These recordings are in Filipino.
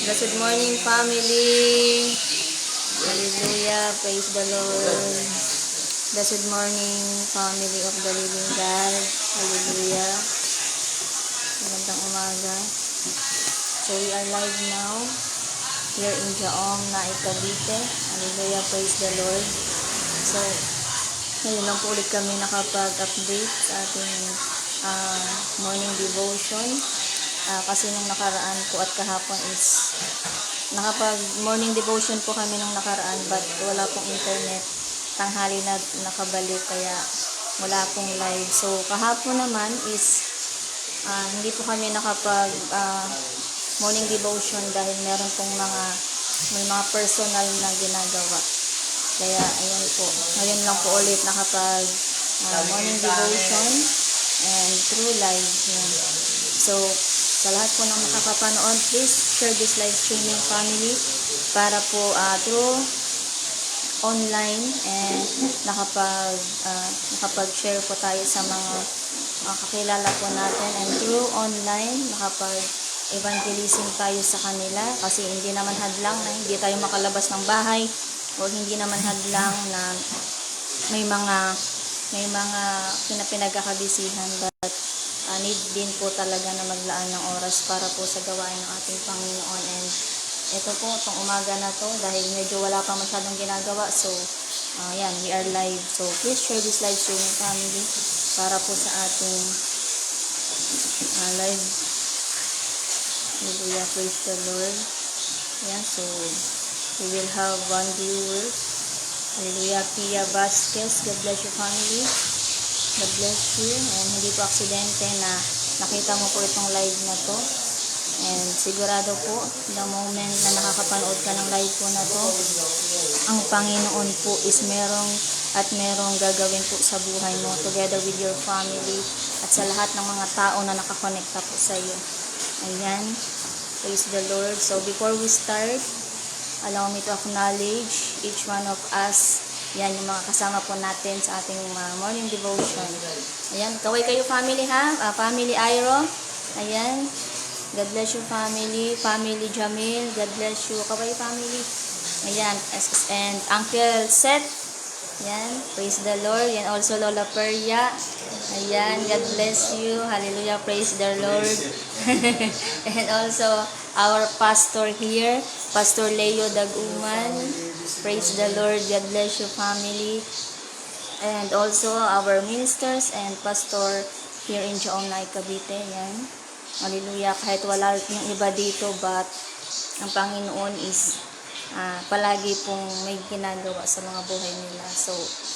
Blessed morning, family. Hallelujah. Praise the Lord. Blessed morning, family of the living God. Hallelujah. Magandang umaga. So we are live now here in Jaom na Cavite. Hallelujah. Praise the Lord. So, ngayon lang po ulit kami nakapag-update sa ating morning devotion. Kasi nung nakaraan po at kahapon is nakapag morning devotion po kami nung nakaraan, but wala pong internet, tanghali na nakabalik, kaya wala pong live. So kahapon naman is hindi po kami nakapag morning devotion dahil meron pong may mga personal na ginagawa. Kaya ayan po, ngayon lang po ulit nakapag morning devotion and through live. Yan. So sa lahat po ng makakapanood, please share this live streaming, family, para po through online and nakapag-share po tayo sa mga kakilala po natin, and through online nakapag-evangelism tayo sa kanila, kasi hindi naman hadlang na hindi tayo makalabas ng bahay, o hindi naman hadlang na may mga pinagkakabisihan, but need din po talaga na maglaan ng oras para po sa gawain ng ating Panginoon. And ito po, itong umaga na to, dahil medyo wala pa masyadong ginagawa, so yan, we are live. So please share this live streaming, family, para po sa ating live. Hallelujah, praise the Lord. Yan, so we will have one viewer. Hallelujah, Pia Vasquez. God bless you, family. God bless you. And hindi po aksidente na nakita mo po itong live na to. And sigurado po, the moment na nakakapanood ka ng live po na to, ang Panginoon po is merong gagawin po sa buhay mo, together with your family, at sa lahat ng mga tao na nakakonekta po sa iyo. Ayan. Praise the Lord. So before we start, allow me to acknowledge each one of us. Yan, yung mga kasama po natin sa ating morning devotion. Ayan, kaway kayo, family, ha? Family Iro. Ayan. God bless you, family. Family Jamil. God bless you. Kaway, family. Ayan. And Uncle Seth. Ayan. Praise the Lord. Yan, also Lola Peria. Ayan. God bless you. Hallelujah. Praise the Lord. And also our pastor here, Pastor Leo Daguman. Praise the Lord. God bless you, family. And also our ministers and pastor here in Jaom na Cavite. Yan. Hallelujah. Kahit wala yung iba dito, but ang Panginoon is palagi pong may ginagawa sa mga buhay nila. So,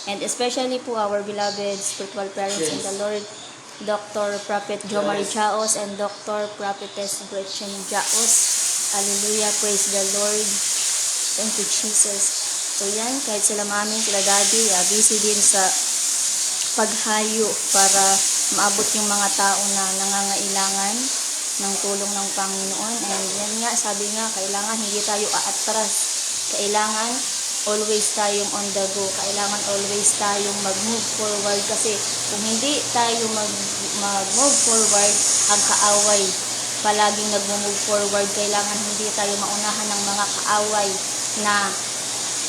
and especially po our beloved spiritual parents in the Lord, Dr. Prophet Jomari Chaos and Dr. Prophetess Gretchen Jaos. Hallelujah. Praise the Lord. Thank you, Jesus. So yan, kahit sila mami, sila daddy, busy din sa paghayo para maabot yung mga tao na nangangailangan ng tulong ng Panginoon. And yan nga, sabi nga, kailangan hindi tayo aatras. Kailangan always tayong on the go. Kailangan always tayong mag-move forward, kasi kung hindi tayo mag-move forward, ang kaaway palaging nag-move forward. Kailangan hindi tayo maunahan ng mga kaaway na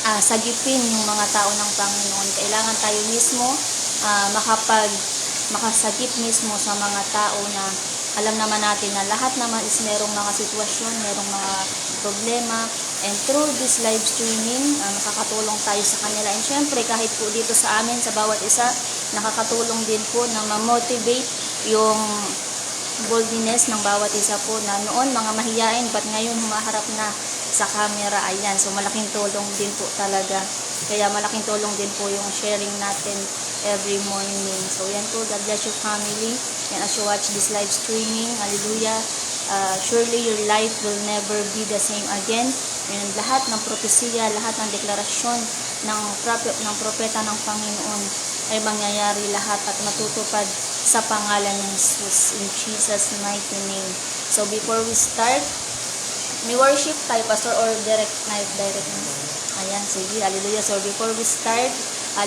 sagipin yung mga tao ng Panginoon. Kailangan tayo mismo makasagip mismo sa mga tao na alam naman natin na lahat naman is merong mga sitwasyon, merong mga problema, and through this live streaming, nakakatulong tayo sa kanila. And syempre, kahit po dito sa amin, sa bawat isa, nakakatulong din po na ma-motivate yung boldness ng bawat isa po, na noon mga mahiyain, but ngayon humaharap na sa camera. Ayan, so malaking tulong din po talaga. Kaya malaking tulong din po yung sharing natin every morning. So yan po, God bless you, family. And as you watch this live streaming, hallelujah, surely your life will never be the same again. And lahat ng propesya, lahat ng deklarasyon ng propeta ng Panginoon ay mangyayari lahat at matutupad sa pangalan ng Jesus, in Jesus' mighty name. So before we start, may worship tayo, pastor, or direct na? Ayan, sige, hallelujah. So before we start,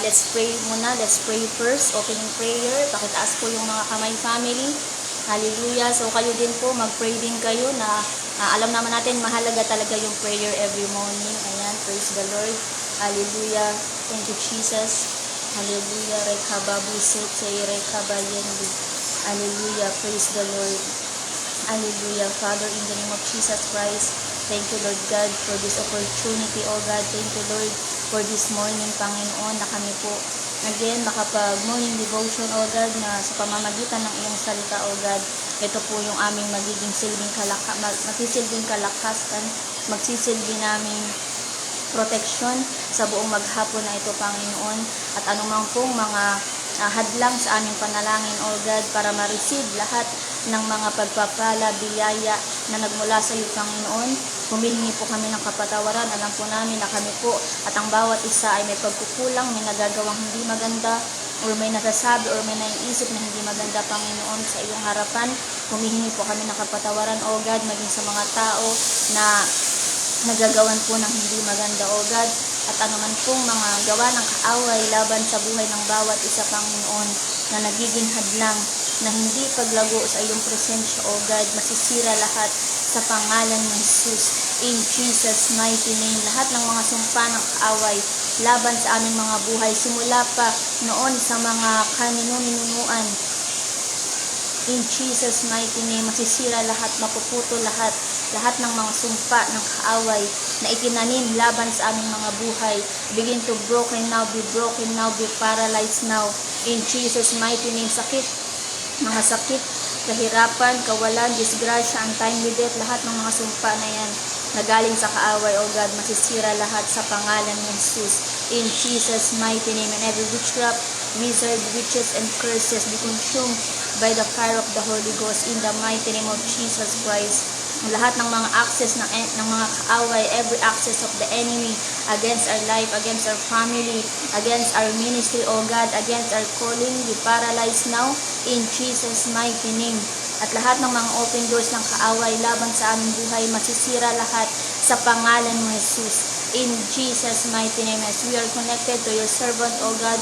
let's pray muna. Let's pray first, opening prayer. Pakitaas po yung mga kamay, family. Hallelujah. So kayo din po, mag-pray din kayo na Alam naman natin, mahalaga talaga yung prayer every morning. Ayan, praise the Lord. Hallelujah. Thank you, Jesus. Hallelujah. Rekababuset sa rekabayendi. Hallelujah. Praise the Lord. Hallelujah. Father, in the name of Jesus Christ, thank you, Lord God, for this opportunity, oh God. Thank you, Lord, for this morning, Panginoon, na kami po again makapag-morning devotion, oh God, na sa pamamagitan ng iyong salita, oh God. Ito po yung aming magsisilbing kalakasan, magsisilbi namin protection sa buong maghapon na ito, Panginoon, at anumang pong mga hadlang sa aming panalangin, O God, para ma-receive lahat ng mga pagpapala, biyaya na nagmula sa iyo, Panginoon. Humihingi po kami ng kapatawaran. Alam po namin na kami po at ang bawat isa ay may pagkukulang, may nagagawang hindi maganda, or may nasasabi or may naiisip na hindi maganda, Panginoon, sa iyong harapan. Humihingi po kami ng kapatawaran, O God, maging sa mga tao na nagagawan po ng hindi maganda, O God, at anuman pong mga gawa ng kaaway laban sa buhay ng bawat isa, Panginoon, na nagiging hadlang, na hindi paglago sa iyong presensya, O God, masisira lahat sa pangalan ng Jesus. In Jesus' mighty name, lahat ng mga sumpa ng kaaway laban sa aming mga buhay, simula pa noon sa mga kaninu-ninunuan, in Jesus' mighty name, masisira lahat, mapuputo lahat ng mga sumpa ng kaaway na itinanim laban sa aming mga buhay. Begin to broken now, be paralyzed now. In Jesus' mighty name, mga sakit, kahirapan, kawalan, disgrasya, untimely death, lahat ng mga sumpa na yan na galing sa kaaway, O God, masisira lahat sa pangalan ng Jesus. In Jesus' mighty name, and every witchcraft, wizard, witches, and curses be consumed by the fire of the Holy Ghost in the mighty name of Jesus Christ. Lahat ng mga access ng mga kaaway, every access of the enemy against our life, against our family, against our ministry, O God, against our calling, be paralyzed now in Jesus' mighty name. At lahat ng mga open doors ng kaaway laban sa aming buhay, masisira lahat sa pangalan mo, Jesus. In Jesus' mighty name, as we are connected to your servant, O God,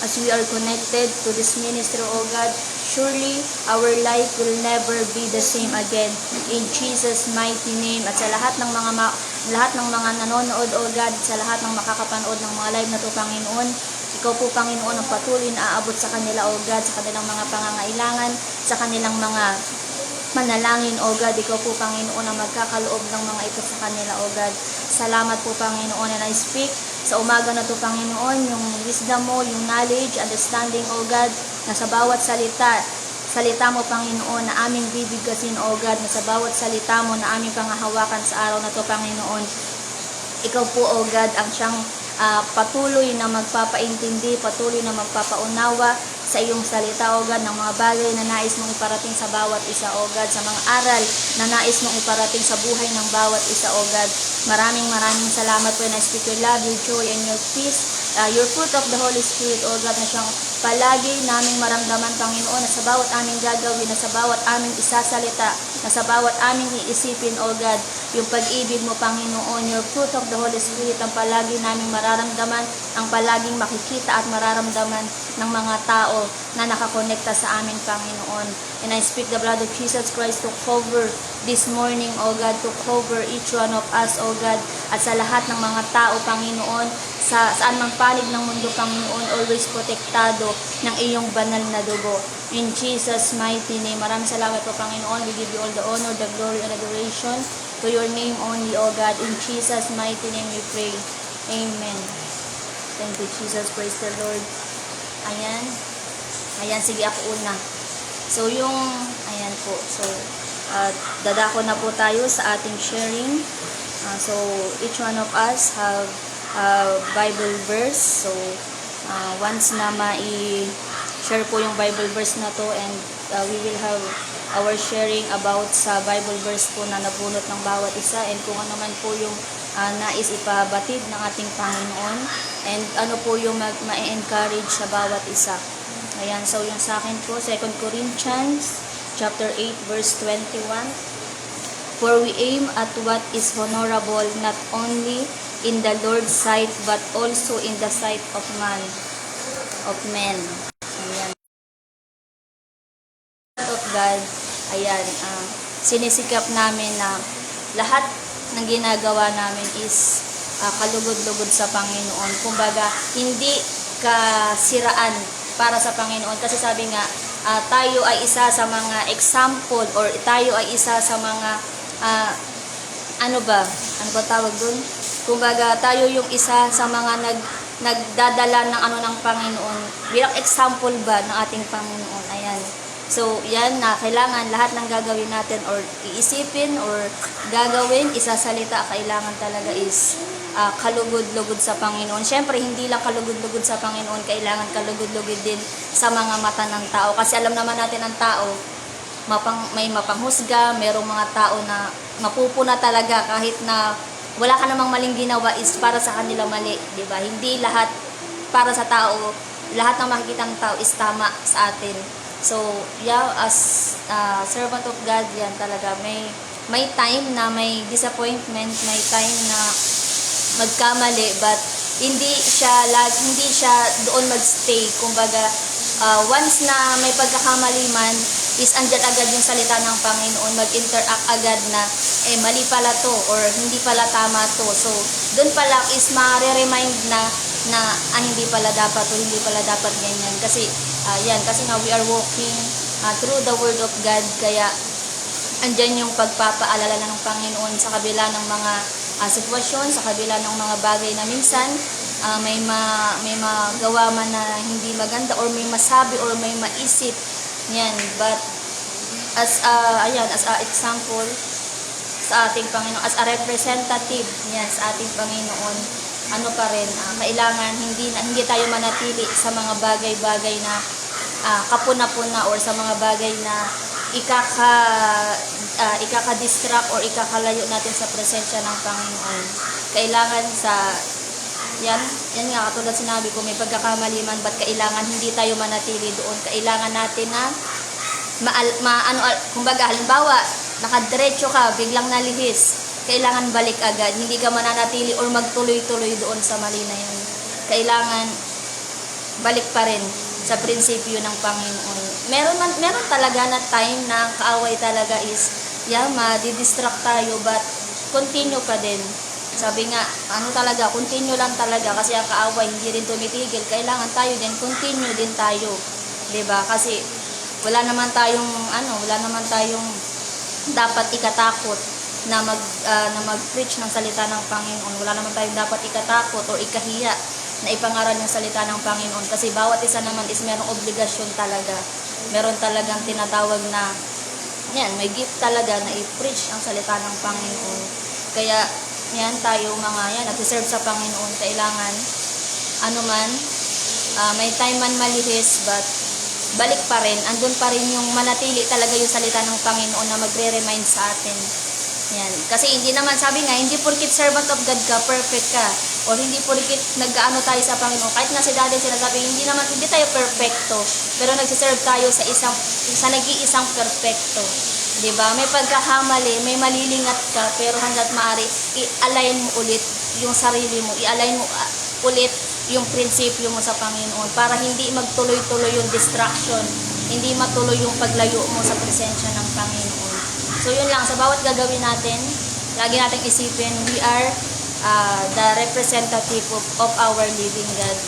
as we are connected to this ministry, O God, surely our life will never be the same again. In Jesus' mighty name. At sa lahat ng mga nanonood, O God, sa lahat ng makakapanood ng mga live na to, Panginoon, ikaw po, Panginoon, ang patuloy na aabot sa kanila, O God, sa kanilang mga pangangailangan, sa kanilang mga manalangin, O God. Ikaw po, Panginoon, ang magkakaloob ng mga ito sa kanila, O God. Salamat po, Panginoon, and I speak sa umaga na to, Panginoon, yung wisdom mo, yung knowledge, understanding, O God, na sa bawat salita mo, Panginoon, na aming bibigkasin, O God, na sa bawat salita mo na aming pangahawakan sa araw na to, Panginoon. Ikaw po, O God, ang siyang patuloy na magpapaintindi, patuloy na magpapaunawa sa iyong salita, O God, ng mga bagay na nais mong iparating sa bawat isa, O God, sa mga aral na nais mong iparating sa buhay ng bawat isa, O God. Maraming salamat po, and I speak your love, your joy, and your peace, your fruit of the Holy Spirit, O God, na siyang palagi naming maramdaman, Panginoon, na sa bawat aming gagawin, na sa bawat aming isasalita, na sa bawat aming iisipin, O God, yung pag-ibig mo, Panginoon, your fruit of the Holy Spirit, ang palagi naming mararamdaman, ang palaging makikita at mararamdaman ng mga tao na nakakonekta sa amin, Panginoon. And I speak the blood of Jesus Christ to cover this morning, O God, to cover each one of us, O God, at sa lahat ng mga tao, Panginoon, saan mang panig ng mundo, Panginoon, always protektado ng iyong banal na dugo. In Jesus' mighty name, maraming salamat po, Panginoon. We give you all the honor, the glory, and adoration to your name only, O God. In Jesus' mighty name we pray. Amen. Thank you, Jesus. Praise the Lord. Ayan, sige, ako una. So, ayan po. So, dadako na po tayo sa ating sharing. So, each one of us have Bible verse. So, once na share po yung Bible verse na to, and we will have our sharing about sa Bible verse po na nabunot ng bawat isa, and kung ano man po yung nais ipabatid ng ating Panginoon, and ano po yung ma-encourage sa bawat isa. Ayan, so yung sa akin po, 2 Corinthians chapter 8 verse 21. For we aim at what is honorable, not only in the Lord's sight, but also in the sight of men. Ayan. Of God, ayan, sinisikap namin na lahat ng ginagawa namin is kalugod-lugod sa Panginoon. Kumbaga, hindi kasiraan para sa Panginoon. Kasi sabi nga, tayo ay isa sa mga example or tayo ay isa sa mga ano ba tawag dun? Kumbaga, tayo yung isa sa mga nagdadala ng ng Panginoon bilang example ba ng ating Panginoon. Ayan. So, yan na kailangan lahat ng gagawin natin or iisipin or gagawin, isasalita, kailangan talaga is kalugod-lugod sa Panginoon. Siyempre, hindi lang kalugod-lugod sa Panginoon, kailangan kalugod-lugod din sa mga mata ng tao. Kasi alam naman natin ang tao, may mapanghusga, merong mga tao na mapupuna talaga kahit na wala ka namang maling ginawa is para sa kanila mali, di ba? Hindi lahat para sa tao, lahat ng makikita ng tao is tama sa atin. So, yeah, as servant of God, yan talaga, may time na may disappointment, may time na magkamali, but hindi siya doon magstay. Kumbaga, once na may pagkakamali man, is andyan agad yung salita ng Panginoon, mag-interact agad na, mali pala to, or hindi pala tama to. So, doon pala is ma-remind na hindi pala dapat to, hindi pala dapat ganyan. Kasi, kasi nga we are walking through the Word of God, kaya andyan yung pagpapaalala ng Panginoon sa kabila ng mga sitwasyon, sa kabila ng mga bagay na minsan may magawa man na hindi maganda or may masabi or may maisip yan. But as a example sa ating Panginoon, as a representative yan sa ating Panginoon, ano pa rin, kailangan hindi tayo manatili sa mga bagay-bagay na kapuna-puna or sa mga bagay na ikaka-distract or ikakalayo natin sa presensya ng Panginoon. Kailangan yan nga, katulad sinabi ko, may pagkakamali man, but kailangan hindi tayo manatili doon. Kailangan natin na kumbaga, halimbawa, nakadiretso ka, biglang nalihis, kailangan balik agad. Hindi ka mananatili or magtuloy-tuloy doon sa mali na yun. Kailangan balik pa rin sa prinsipyo ng Panginoon. Meron talaga na time na kaaway talaga is, madidistract tayo, but continue pa din. Sabi nga, continue lang talaga, kasi ang kaaway hindi rin tumitigil. Kailangan tayo din, continue din tayo. 'Di ba? Kasi wala naman tayong dapat ikatakot na mag-preach ng salita ng Panginoon. Wala naman tayong dapat ikatakot o ikahiya na ipangaral ng salita ng Panginoon, kasi bawat isa naman is merong obligasyon talaga. Meron talagang tinatawag na may gift talaga na i-preach ang salita ng Panginoon. Kaya tayo nagsiserve sa Panginoon, kailangan may time man malihis, but balik pa rin, andun pa rin yung manatili talaga yung salita ng Panginoon na magre-remind sa atin. Yan. Kasi hindi naman, sabi nga, hindi porkit servant of God ka, perfect ka. O hindi porkit nag-ano tayo sa Panginoon. Kahit nga si Daddy sinasabi, hindi tayo perfecto. Pero nagsiserve tayo sa nag-iisang perfecto. Diba? May pagkakamali, may malilingat ka, pero hanggat maaari, i-align mo ulit yung sarili mo, i-align mo ulit yung prinsipyo mo sa Panginoon para hindi magtuloy-tuloy yung distraction, hindi matuloy yung paglayo mo sa presensya ng Panginoon. So yun lang, sa bawat gagawin natin, lagi natin isipin, we are the representative of our living God.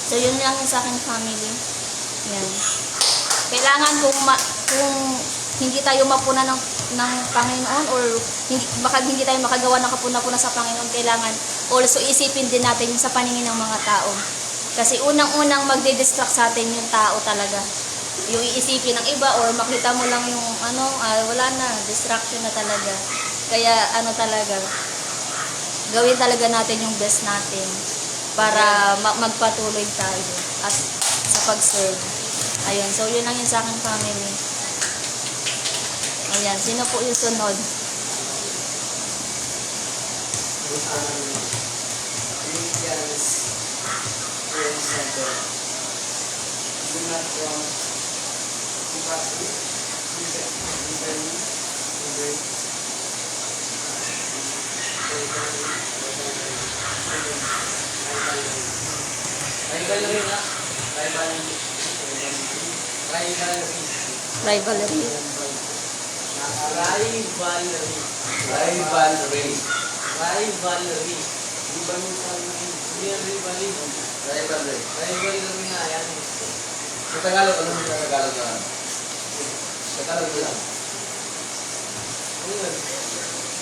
So yun lang yung sa aking family. Yan. Kailangan kung hindi tayo mapuna ng Panginoon, or hindi tayo makagawa ng kapuna-puna sa Panginoon, kailangan also isipin din natin yung sa paningin ng mga tao. Kasi unang-unang magde-distract sa atin yung tao talaga. Yung iisipin ng iba, or makita mo lang yung wala na, distraction na talaga. Kaya talaga, gawin talaga natin yung best natin para magpatuloy tayo sa pag-serve. Ayun, so yun lang yun sa aking family. Ayan, sino po yung sunod? Philippians 4:7. Do not want compassion, Rivalry. Rivalry. Rivalry. Rivalry. Di ba mo sabi na hindi yan rivalry? Rivalry. Rivalry nga yan. Sa Tagalog, ano yung Tagalog na? Tagalog lang. Ano yun?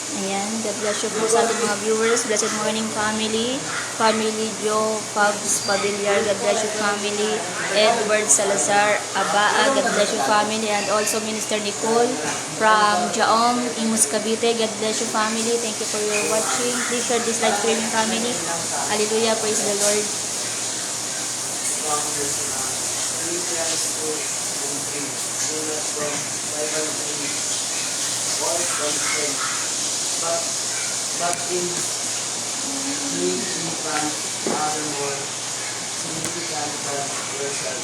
Ayan, God bless you po sa ating mga viewers. Blessed morning family. Family Joe, Pabs, Pabiliar, God bless you family. Edward Salazar, Abaa, God bless you family. And also Minister Nicole from Jaom, Imus, Cavite, God bless you family. Thank you for your watching. Please share this live streaming family. Hallelujah, praise the Lord. Philippians 2 and 3. Do not from rivalry or from strength. But in doing from other more significant than yourself.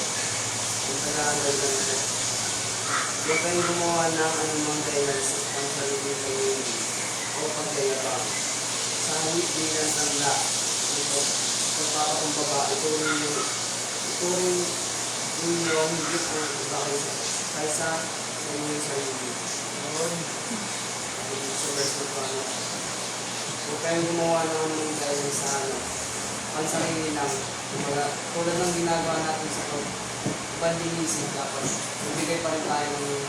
Yung Tagalog lang ito. Huwag kayong gumawa ng anumang dahilan sa ang sarili kayo o pagyayabang. Sa hawit bilang tanda, ito, pagpapakumbaba, ituring ninyo higit ang iba kaysa sa inyong sarili. Sa verse na paano. Huwag kayong gumawa ng anumang dahilan sa ang sarili lang. Tulad ng ginagawa natin sa evangelism, dapat magbigay pa rin tayo ng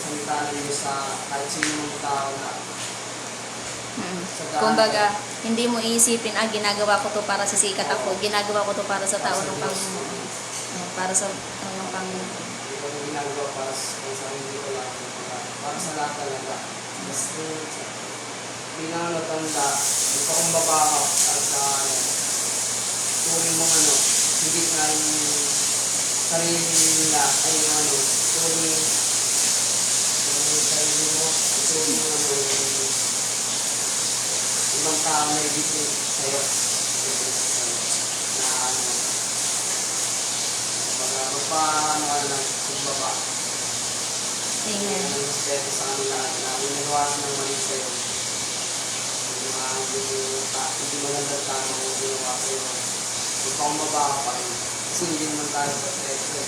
salita ng Diyos sa kahit sino ng tao na Kumbaga, hindi mo iisipin, ginagawa ko to para sisikat ako. Ginagawa ko to para sa tao ng pang para sa pang hindi ko ginagawa para sa sarili ko lang, para sa lahat talaga. Basta bilang natanda, ipakumbaba ka at turing mong higit na yung sarili nila ay turing sarili mo, turing ibang tao na higit sa'yo. Na kumbaba. Amen. Ang respeto sa kanila na iniwasan ng mali sa'yo. Hindi magandang tama ang ginawa sa'yo. Ipakumbaba ka pa rin. Kasi hindi naman tayo perfecto.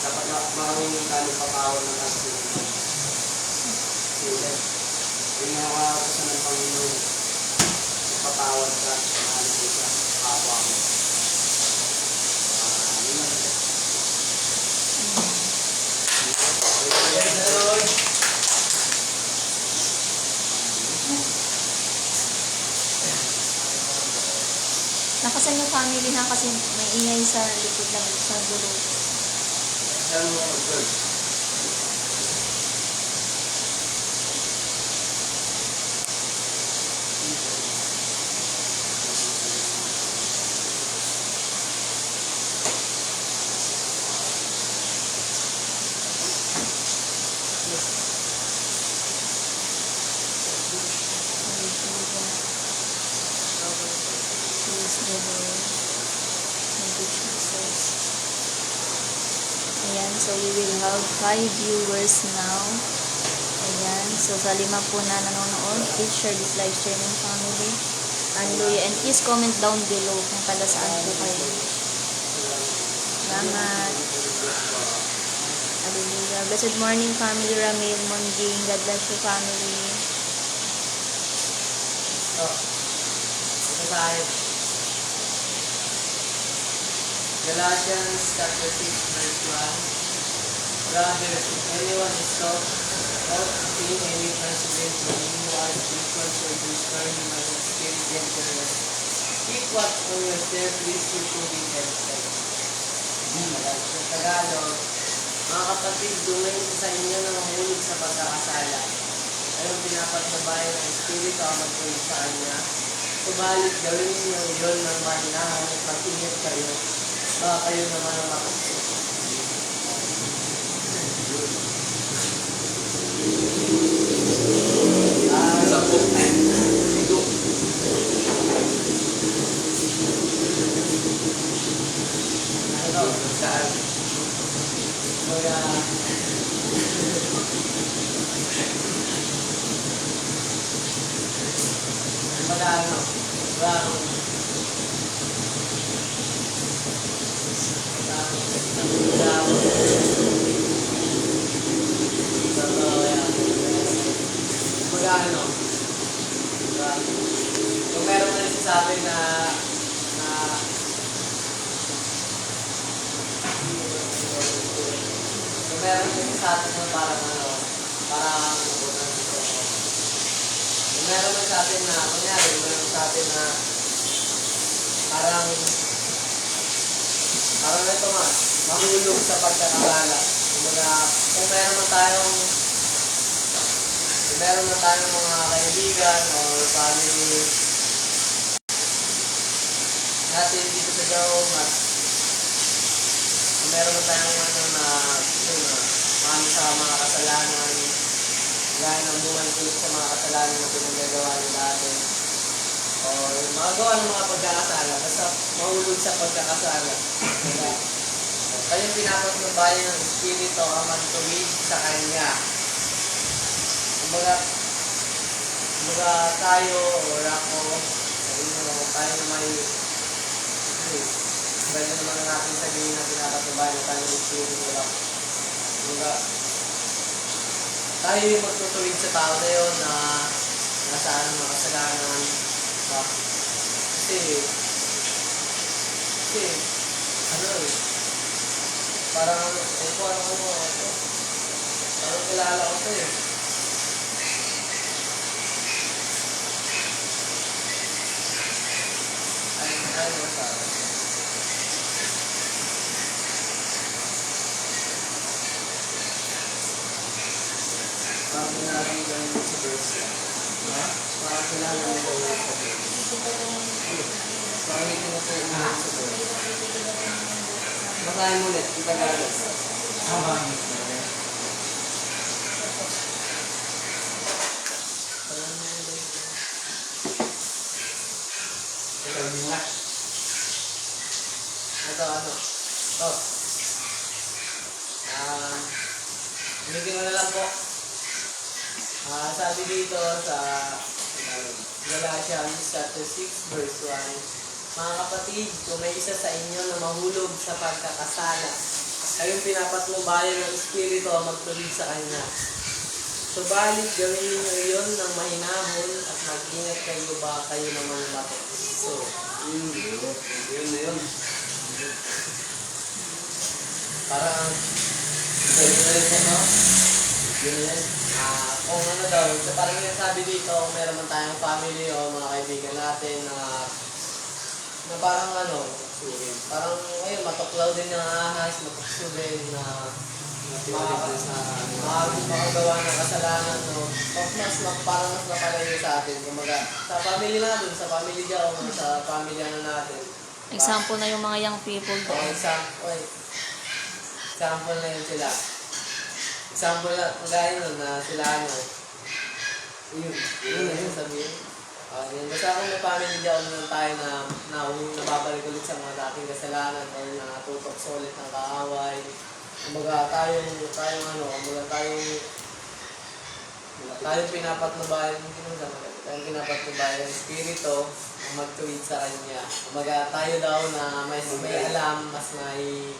Dapat marunong tayo patawad ng natin. Sila. Yung mga kapasan ng Panginoon, patawad ka, mahalin mo siya, kapwa mo. Nakasan yung family na kasi may ingay sa likod lang sa dulo. Praise the Lord. Thank you, Jesus. Ayan, so we will have 5 viewers now. Ayan, so sa 5 po na nanonood, please share this live streaming family. Hallelujah. And please comment down below kung taga saan po kayo. Salamat. Hallelujah. Blessed morning family, Ramil, Monjing. God bless you family. Ito tayo. Galatians chapter 6 verse 1. Brothers, if anyone is taught in any perseverance when you are spiritual, so to spare him as a spirit gentleness. Keep what on yourself, please you to be tempted. Sa Tagalog, mga kapatid, dumayin ko sa inyo na mahulog sa pagkakasala. Ayong pinapagsabayan ng Espiritu ang magtuloy sa kanya. Subalit gawin niyo yun ng mahinahan at mag-ingat kayo. Baka kayo naman ang makasin. Kung meron din sa atin na parang kung meron man sa atin na, kunyari, meron sa atin na parang ito nga, mahulog sa pagkakabala. Kumbaga, kung meron na tayong mga kaibigan or family natin dito sa Jao, kung meron na tayong sa mga kasalanan, gaya ng buhay ko sa mga kasalanan na pinagagawa nila natin, o magawa ng mga pagkakasala, basta mahulog sa pagkakasala. Kayong pinapatnubayan ng Espiritu ang magtuwid sa Kanya. Kumbaga tayo or ako, sa inyo, tayo na may pwede naman natin sabihin na pinapatnubayan tayo ng Espiritu lang. Kumbaga, tayo yung magtutuwid sa tao na yun na nasaan mga kasalanan. Kasi parang kilala ko ito eh. Ay, masarap. Parang kilala ko yung sa verse. Parang kilala ko yung sa verse. Parang hindi ko sa verse. Basahin mo ulit, yung Tagalog. Ulitin ko na lang po. Sabi dito sa Galatians chapter 6 verse 1, mga kapatid, kung may isa sa inyo na mahulog sa pagkakasala, kayong pinapatnubayan ng Espiritu ang magtuloy sa Kanya. Subalit gawin niyo iyon ng mahinahon at mag-ingat kayo ba kayo naman matukso. Yun na yun. Parang yun. Kung ano daw, parang yung sabi dito, kung meron man tayong family o mga kaibigan natin na parang parang ngayon matuklaw din ng ahas, matukso din na makagawa ng kasalanan, no? Parang mas napalayo sa atin. Kumaga, sa family natin, sa family Jao, sa family natin. Example na yung mga young people doon. Example na yun sila. Example na, kagaya nun na sila yun na sabihin. Basta kung may family Jao naman tayo na nababalik ulit sa mga dating kasalanan o natutok sa ulit ng kaaway. Kumbaga tayong pinapatnubayan ng Espiritu ang magtuwid sa Kanya. Kumbaga tayo daw na may alam, mas may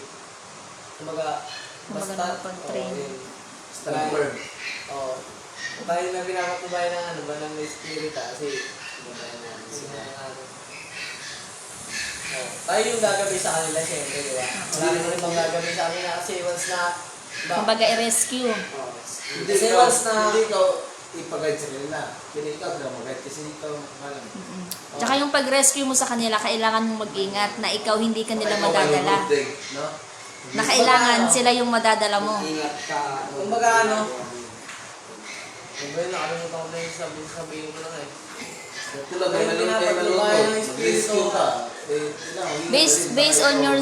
tayo na pinapatnubayan ng Espiritu kasi tayo yung gagabi sa kanila siyempre, di ba? Wala naman ibang gagabi sa kanila kasi once na kumbaga i-rescue. Hindi ikaw ipag-guide sa kanila. Hindi ikaw na mag-guide kasi ikaw malam. Tsaka yung pag-rescue mo sa kanila, kailangan mong mag-ingat na ikaw hindi ka nila madadala. Na kailangan sila yung madadala mo. Ingat ka. Kumbaga nakalimutan ko na yung sabihin ko lang eh. Tulad ng pinapatnubayan ng Espiritu ka. Based on your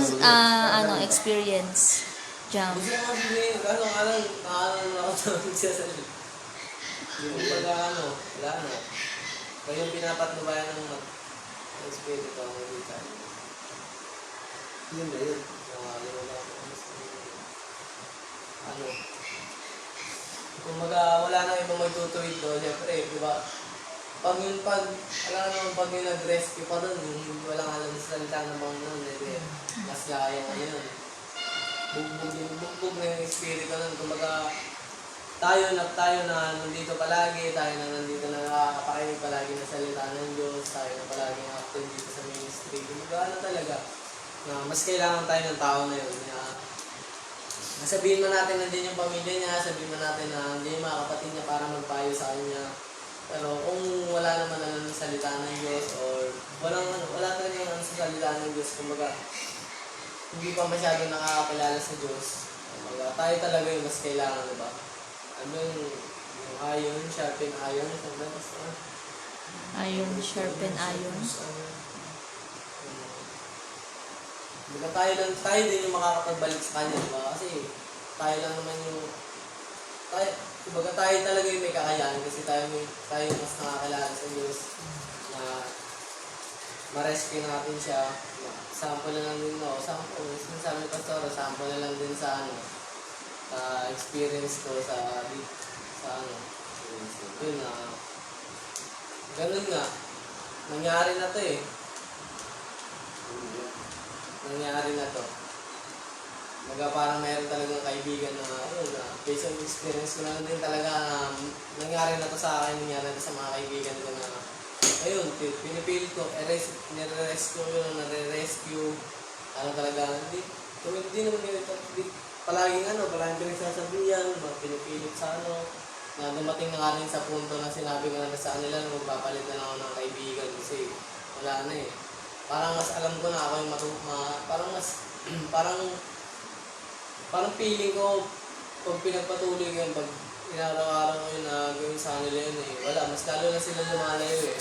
experience, Jam. Gusto mo sabihin, nakalang ako sa magsasalita. Kumbaga wala na. Kayong pinapatnubayan ng Espiritu ang magiging. Yun na yun. Kumbaga wala nang ibang magtutuwid doon. Siyempre, di ba? Pag yung nag-rescue pa doon, walang alam sa salita ng mga nun, mas gaya ngayon. Bugbog na yung Espiritu nun. Kumbaga, tayo na nandito palagi, tayo na nandito na nakakapakinig palagi ng salita ng Diyos, tayo na palagi active dito sa ministry. Kumbaga talaga, na mas kailangan tayo ng tao na yun, na sabihin mo natin nandiyan yung pamilya niya, sabihin mo natin na nandiyan yung mga kapatid niya para magpayo sa kanya. Pero kung wala naman ano sa salita ng Diyos or wala talaga yung ano sa salita ng Diyos, kumbaga hindi pa masyado nakakakilala sa Diyos. Kumbaga tayo talaga yung mas kailangan, di ba? Ano yung iron, sharpen iron, basta Iron sharpen iron. Kumbaga tayo din yung makakapagbalik sa kanya, di ba? Kasi tayo lang naman yung kumbaga tayo talaga yung may kakayahan kasi tayo yung mas nakakilala sa Diyos na ma-rescue natin siya. Sample na lang din, no? Sample, sabi ni Pastor, sample na lang din sa experience ko sa yun na ganun nga, nangyari na to eh. Nangyari na to. Parang mayroon talagang kaibigan na, based on experience ko na din talaga nangyari na to sa akin, nangyari na to sa mga kaibigan ko na, ayun, pinipilit ko, nire-rescue yun, nare-rescue, talaga, hindi naman ganito, palaging pinagsasabihan, pinipilit sa na dumating na nga rin sa punto na sinabi ko na sa kanila na magpapalit na lang ako ng kaibigan kasi wala na eh. Parang mas alam ko na ako yung parang feeling ko pag pinagpatuloy ko yun, pag inaraw-araw ko yun na gawin sa kanila yun eh, wala, mas lalo na sila lumalayo eh.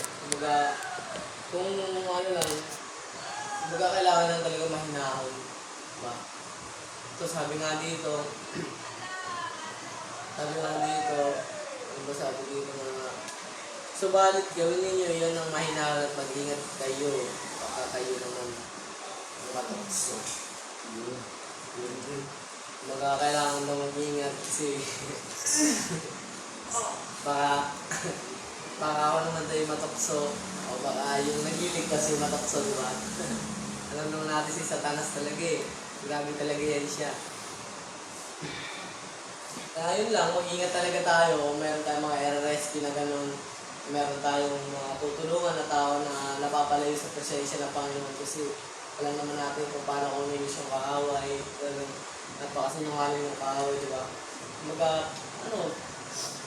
Kung ano lang, kailangan lang talaga mahinahon. Diba? So sabi nga dito, ano ba sabi dito na, subalit gawin ninyo yun ng mahinahon at mag-ingat kayo, baka kayo naman matokso. Kailangan na mag-ingat kasi baka ako naman tayo matokso o baka yung nagliligtas yung matokso, diba? Alam naman natin si Satanas talaga eh. Grabe talaga yan siya. Kaya yun lang, mag-ingat talaga tayo kung meron tayong mga air rescue na ganun. Meron tayong mga tutulungan na tao na napapalayo sa presensya ng Panginoon kasi alam naman natin kung paano kumilos yung kaaway. Napakasinungaling yung kaaway, di ba?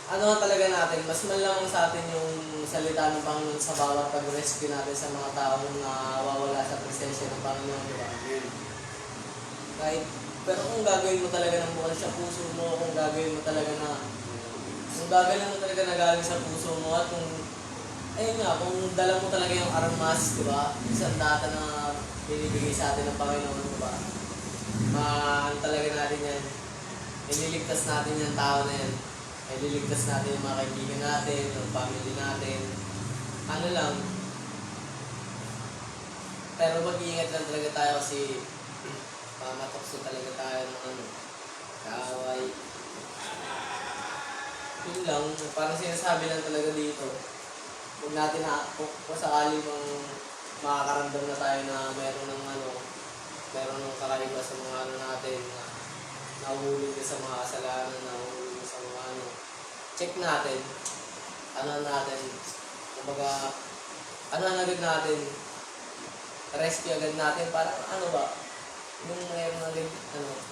Ano talaga natin, mas malamang sa atin yung salita ng Panginoon sa bawat pag-rescue natin sa mga tao na wawala sa presensya ng Panginoon, di ba? Pero kung gagawin mo talaga ng bukas sa puso mo, kung gagawin mo talaga na galing sa puso mo at kung dala mo talaga yung armas, di ba? Isang data na binibigay sa atin ng Panginoon, di ba? Talaga natin yan. Ililigtas natin yung tao na yan. Ililigtas natin yung mga kaibigan natin, yung family natin. Pero mag-iingat lang talaga tayo kasi matokso talaga tayo ng kaaway. Yun lang, parang sinasabi lang talaga dito. Huwag natin kung sakali makakaramdam na tayo na meron ng kakaiba sa mga natin, na nahuhulog ka sa mga kasalanan, nahuhulog ka sa mga check natin, kumbaga, agad natin, rescue agad natin, para yung mayroon agad, gano'n.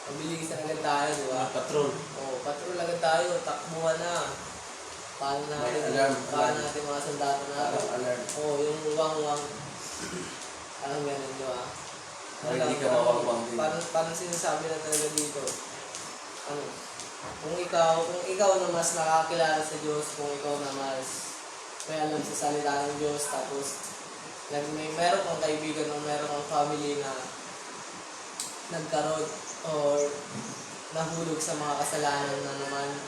Mabilisan agad tayo, di ba? Patrol. Oo, patrol agad tayo, takbuhan na. Paano natin mga sandata natin. Alarm. Oo, yung wang-wang. Anong gano'n, di ba? Hindi ka mawawang din. Parang sinasabi na talaga dito. Kung ikaw na mas nakakilala sa Diyos, kung ikaw na mas may alam sa salita ng Diyos, tapos meron kang kaibigan o meron kang family na nagkaroon or nahulog sa mga kasalanan na naman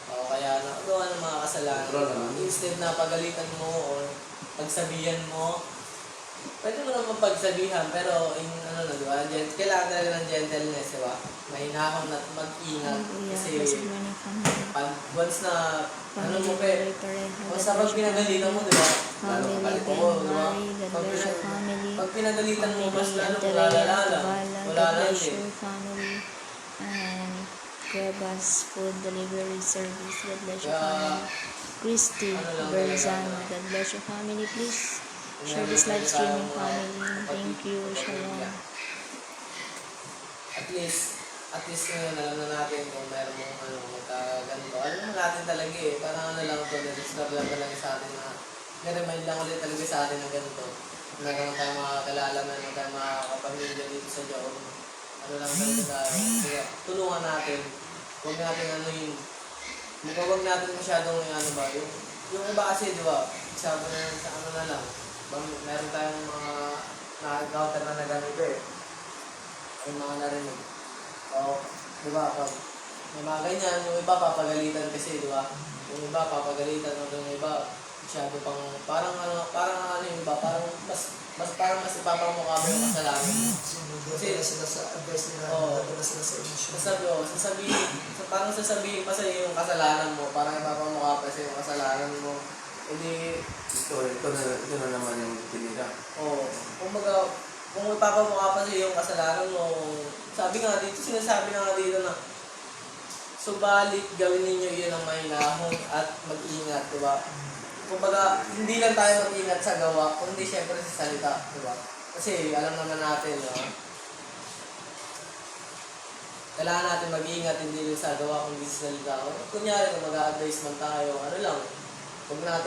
o kaya nakagawa ng mga kasalanan, instead na pagalitan mo or pagsabihan mo, pwede mo naman pagsabihan, pero di ba? Kailangan talaga ng gentleness, di ba? Mahinahon at mag-ingat. Kasi once na pag pinagalitan mo, di ba? Pag pinagalitan mo, mas lalo lalala. Wala lang din. And Cuevas Food Delivery Service, God bless your family. Christy Berzano, God bless your family. Please share this live streaming, family. Thank you. Shalom. at least ngayon alam na natin kung meron mong magkaganto. Alam mo natin talaga parang lang to, na-discover lang talaga sa atin na na-remind lang ulit talaga sa atin na ganito. Meron tayong makakilala, meron tayong makakapamilya dito sa Diyos. Lang talaga tayo. Kaya tulungan natin. Huwag natin huwag natin masyadong yung iba kasi, di ba, sabi na sa na lang, meron tayong mga na-encounter na ganito yung mga narinig. O, di ba, pag may mga ganyan, yung iba papagalitan kasi, di ba? Yung iba papagalitan, yung iba masyado pang, parang yung iba, parang mas ipapamukha mo yung kasalanan mo. Kasi sila sa advice nila, nadala sila sa emosyon. Parang sasabihin pa sa'yo yung kasalanan mo, parang ipapamukha pa sa'yo yung kasalanan mo. Hindi, Ito na naman yung tinira. kumbaga, kung ipapamukha pa sa'yo yung kasalanan mo, sinasabi nga dito na, subalit gawin ninyo yun ang mahinahon at mag-ingat, diba? Kumbaga, hindi lang tayo mag-ingat sa gawa, kundi syempre sa salita, diba? Kasi alam naman natin, kailangan natin mag-ingat hindi lang sa gawa, kundi sa salita. Kunyari, kung mag-a-advise man tayo, huwag na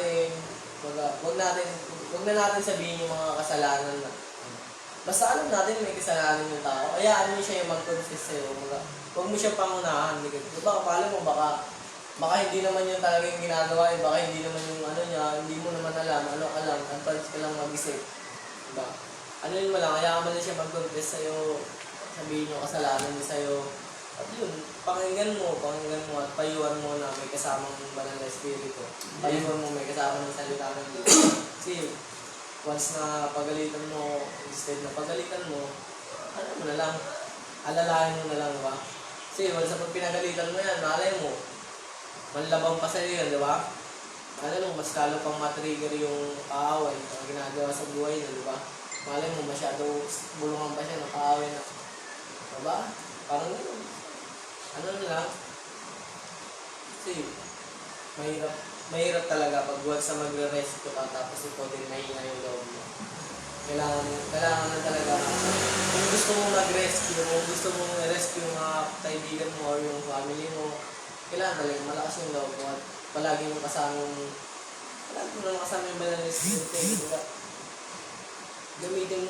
natin sabihin yung mga kasalanan na. Basta alam natin may kasalanan yung tao. Kaya siya yung mag-confess sa'yo. Huwag mo siya pangunahan. Diba, kapala mo, baka hindi naman yun talaga yung ginagawa. Baka hindi naman yung niya, hindi mo naman alam. Advance ka lang mag-isip. Diba? Mo lang, kaya mo na siya mag-confess sa'yo. Sabihin yung kasalanan niya sa'yo. At yun, pakinggan mo at payuhan mo na may kasamang banal na espiritu. Payuhan mo may kasamang salita ng Diyos. Kasi, once na pagalitan mo, instead na pagalitan mo, alalahin mo na lang, diba? Kasi once na pag pinagalitan mo yan, malay mo, manlabang pa sa'yo yan, diba? Mas lalo pang matrigger yung kaaway na ginagawa sa buhay na, diba? Malay mo, masyado bulungan pa siya ng kaaway na, diba? Parang yun. Kasi, mahirap talaga pag once na magre-rescue ka tapos ikaw din mahina yung loob mo. Kailangan na talaga kung gusto mong mag-rescue, kung gusto mong i-rescue yung mga kaibigan mo or yung family mo, kailangan talaga malakas yung loob mo at palagi mo kasama yung banal na espiritu.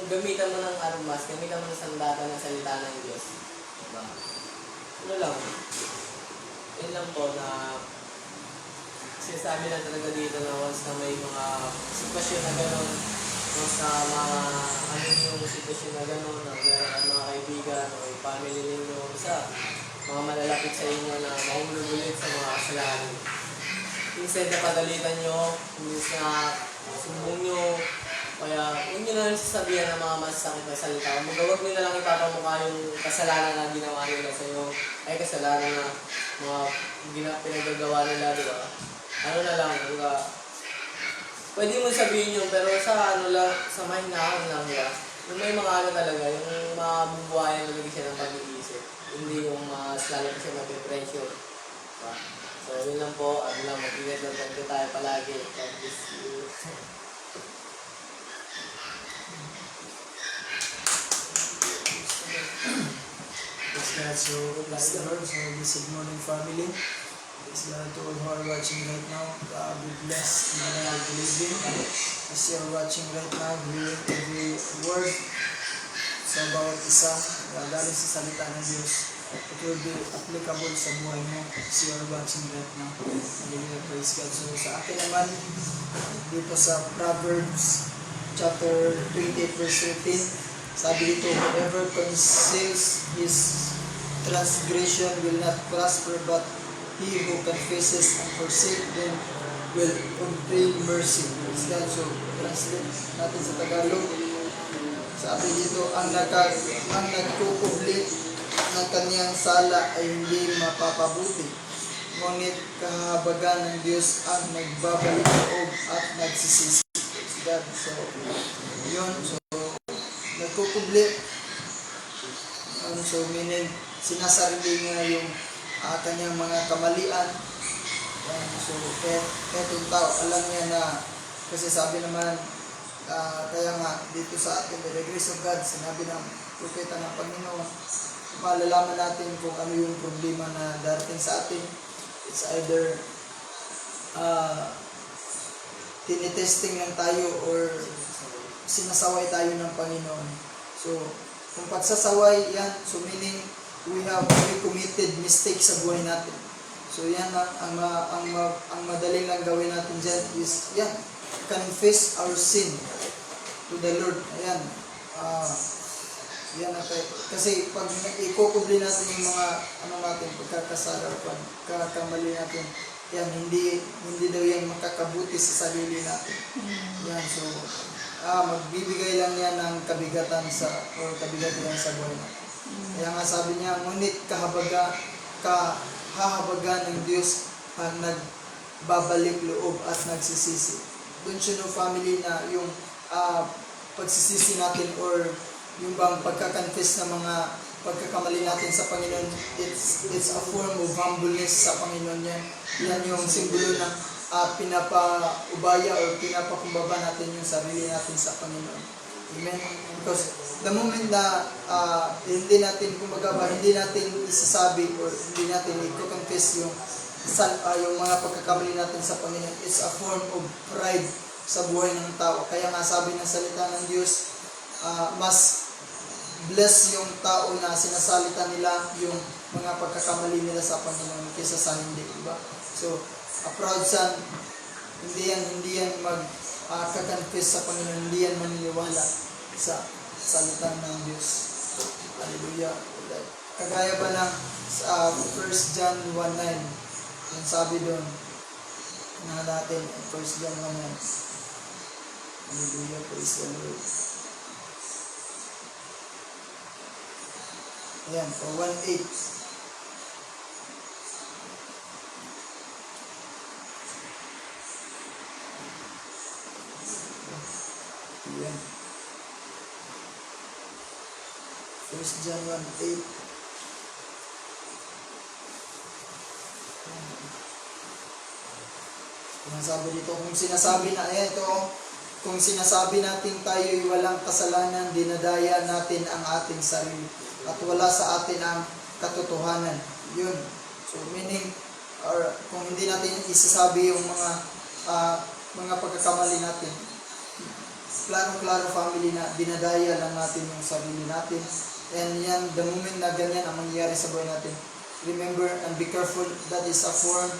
Gamitan mo ng armas, gamitan mo ng sandata ng salita ng Diyos. Diba? Yun lang po na sinasabi lang talaga dito na once na may mga sitwasyon na gano'n, once na yung sitwasyon na gano'n, na mga kaibigan o yung family ninyo, mga malalapit sa inyo na mahulog ulit sa mga kasalanan. Instead na pagalitan nyo, imbis na sumbong nyo, kaya huwag nyo na lang sasabihan ng mga masasakit na salita. Huwag nyo na lang ipapamukha yung kasalanan na ginawa nila sa'yo, ay kasalanan na mga pinagagawa nila, di ba? Pwede mo sabihin yun, pero sa mahinahon lang, di ba? Yung may mga talaga, yung mabubuhayan na siya ng pag-iisip. Hindi yung mas lalo pa siya mag-pressure. Diba? So, yun lang po. Mag-ingat lang tayo palagi. God bless you. Praise God. So, bless the Lord. So, good morning, family. Praise God to all who are watching right now. God be blessed in the name of the living. As you are watching right now, hearing every word sa bawat isa, galing sa salita ng Diyos. It will be applicable sa buhay mo as you are watching right now. Hallelujah, praise God. So, sa akin naman, dito sa Proverbs chapter 28 verse 13, sabi dito, whoever conceals his transgression will not prosper, but he who confesses and forsakes them will obtain mercy. Praise God. So, translate natin sa Tagalog. Sabi dito, ang nagkukubli ng kaniyang sala ay hindi mapapabuti. Ngunit kahabagan ng Diyos ang nagbabalik loob at nagsisisi. Praise God. So, yun. So, nagkukubli. So, meaning, sinasarili niya yung kanyang mga kamalian. So, etong tao, alam niya na, kasi sabi naman, kaya nga, dito sa atin, by the grace of God, sinabi ng propeta ng Panginoon, malalaman natin kung ano yung problema na darating sa atin. It's either tinitesting lang tayo or sinasaway tayo ng Panginoon. So, kung pagsasaway yan, so meaning we have committed mistakes sa buhay natin. So yan ang madaling lang gawin natin dyan is yan, confess our sin to the Lord. Ayan. Yan kasi pag ikukubli natin yung mga natin, pagkakasala o pagkakamali natin, yan, hindi daw yan makakabuti sa sarili natin. Yan, so magbibigay lang yan ng kabigatan sa buhay natin. Kaya nga sabi niya, ngunit kahabagan ng Diyos ang nagbabalik loob at nagsisisi. Don't you know, family, na yung pagsisisi natin or yung bang pagkakonfess ng mga pagkakamali natin sa Panginoon, it's a form of humbleness sa Panginoon yan. Yan yung simbolo ng pinapaubaya o pinapakumbaba natin yung sarili natin sa Panginoon. Amen? Because the moment na hindi natin isasabi or hindi natin i-confess yung mga pagkakamali natin sa Panginoon, it's a form of pride sa buhay ng tao. Kaya nga sabi ng salita ng Diyos, mas bless yung tao na sinasalita nila yung mga pagkakamali nila sa Panginoon kaysa sa hindi, diba? So, a proud son, hindi yan mag-confess sa Panginoon, hindi yan maniniwala sa salita ng Diyos. Hallelujah. Kagaya ba ng 1 John 1:9, yung sabi doon na natin, 1 John 1:9. Hallelujah, praise the Lord. Ayan, o 1:8. Ayan. 1 John 1:8. Sabi dito, kung sinasabi natin tayo'y walang kasalanan, dinadaya natin ang ating sarili at wala sa atin ang katotohanan. Yun. So meaning, or kung hindi natin isasabi yung mga pagkakamali natin, klaro-klaro, family, na dinadaya lang natin yung sarili natin. And yan, the moment na ganyan ang mangyayari sa buhay natin, remember and be careful, that is a form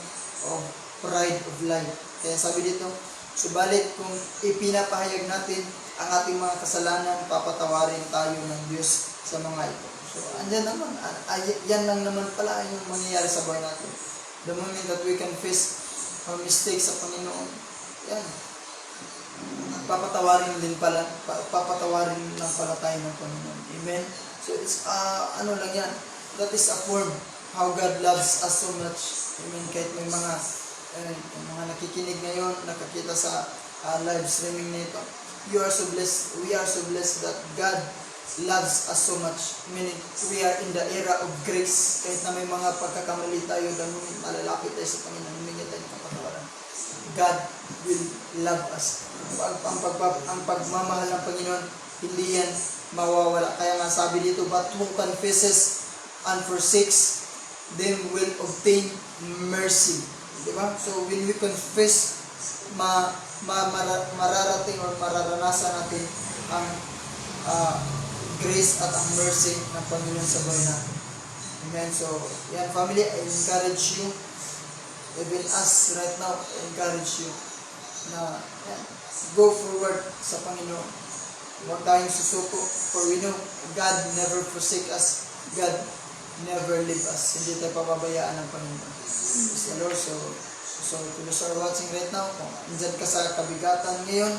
of pride of life. Kaya sabi dito, subalit kung ipinapahayag natin ang ating mga kasalanan, papatawarin tayo ng Diyos sa mga ito. So, andyan naman, yan lang naman pala yung mangyayari sa buhay natin. The moment that we confess our mistakes sa Panginoon, yan, papatawarin lang pala tayo ng Panginoon. Amen? So, it's, lang yan, that is a form how God loves us so much. Amen? Kahit may mga nakikinig ngayon, nakakita sa live streaming nito, we are so blessed that God loves us so much. Meaning, we are in the era of grace. Kahit na may mga pagkakamali tayo, dahil malalapit tayo sa Panginoon, humingi tayo ng kapatawaran. God will love us. Ang pagmamahal ng Panginoon, hindi yan mawawala. Kaya nga sabi dito, but who confesses and forsakes them will obtain mercy. Diba? So when we confess, mararating or mararanasan natin ang grace at ang mercy ng Panginoon sa buhay natin. Amen. So, yan, family, I encourage you, even us right now, I encourage you na go forward sa Panginoon. Huwag tayong susuko, for we know God never forsake us. God never leave us. Hindi tayo pababayaan ng Panginoon. Praise the Lord. So to those who are watching right now, kung andyan ka sa kabigatan ngayon,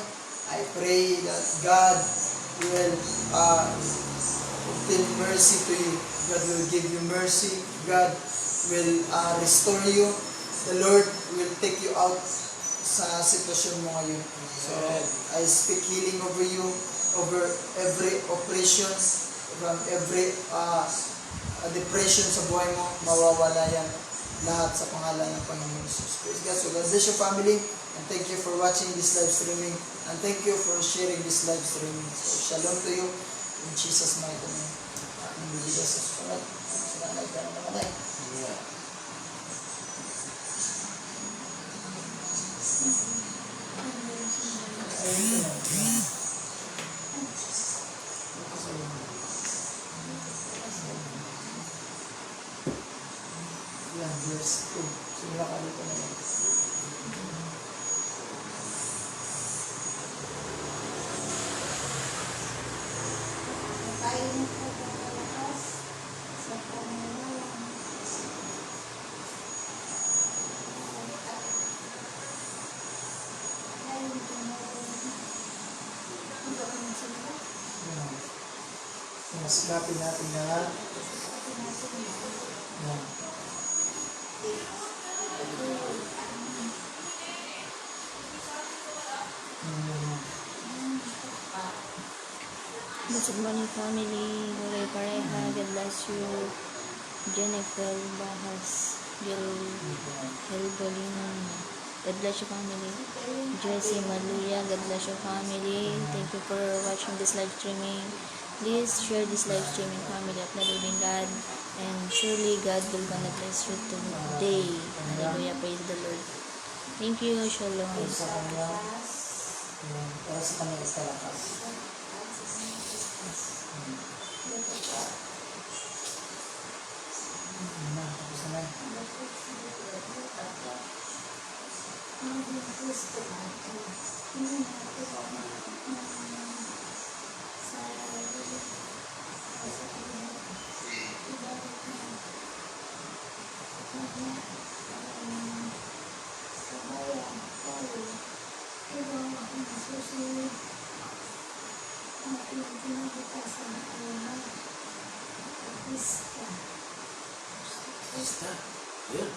I pray that God will obtain mercy to you. God will give you mercy. God will restore you. The Lord will take you out sa sitwasyon mo ngayon. So I speak healing over you, over every oppression, from every depression sa buhay mo, mawawala yan lahat sa pangalan ng Panginoon Jesus. Praise God. So God bless your family, and thank you for watching this live streaming, and thank you for sharing this live streaming. So shalom to you in Jesus' mighty name. Bibigas sa susunod. Sinanay ka na namatay. Yeah. Ayun ko na. Yan, verse 2. Sige ka dito na yan. Yan. Sinasigapin natin lahat. Yan. Good morning, family. Loray Pareha. God bless you. Jennifer Bahas. Gil Helbolino. God bless you, family. Jessie Maluya. God bless you, family. Thank you for watching this live streaming. Please share this live streaming, family of the living God. And surely God will gonna bless you today. Hallelujah. Praise the Lord. Thank you. Shalom. Para sa kanya, yan, para sa kanya ikalakas. Tapos na yan. Basta. Yun.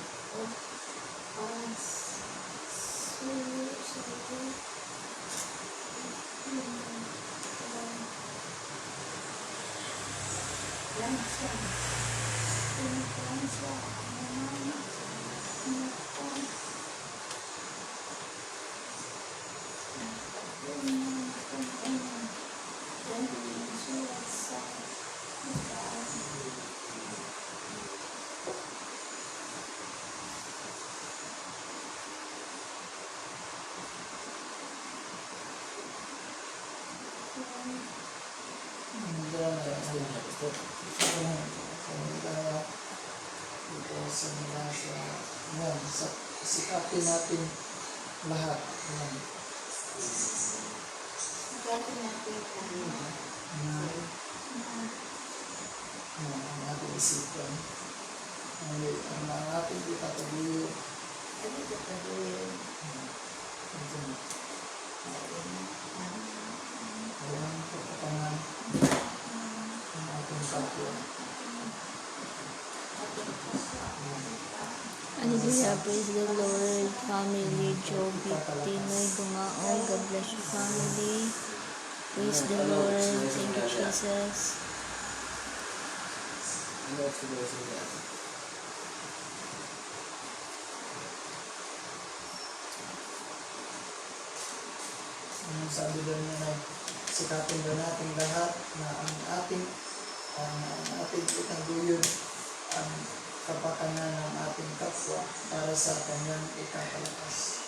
Sikapin natin lahat. Yan. Ang ating isipan. Ang ating itatabuyo. Walang pagkapangan ang ating kapwa. Hallelujah, praise the Lord, family, Job, Tinoy, Bumao, God bless you, family. Praise the Lord, thank you, Jesus. Ano ang sinusunod natin? Ang sabi daw niya na sikapin daw natin lahat na ang ating itaguyod ang kapakanan ng ating kapwa para sa kanyang ikakalakas.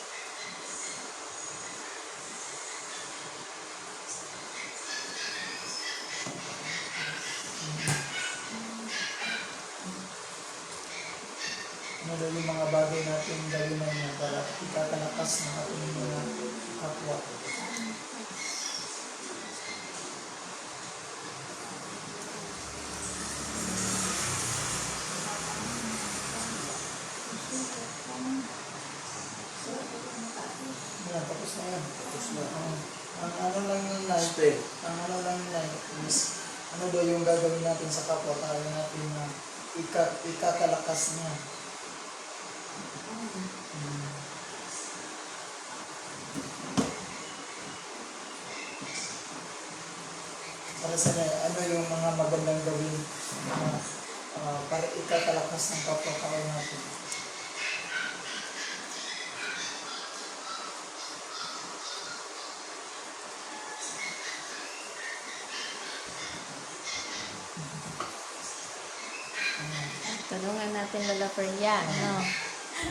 Ano daw yung mga bagay natin gawin na niya para ikakalakas ng ating mga kapwa. Yan, tapos na yan. Tapos na. Ang ano lang yun na, ang ano lang yun na, is, ano daw yung gagawin natin sa kapwa para natin na ikakalakas niya. Para sa ano yung mga magandang gawin para ikakalakas ng kapwa-tao natin. Tulungan natin Lola Perlia, ano?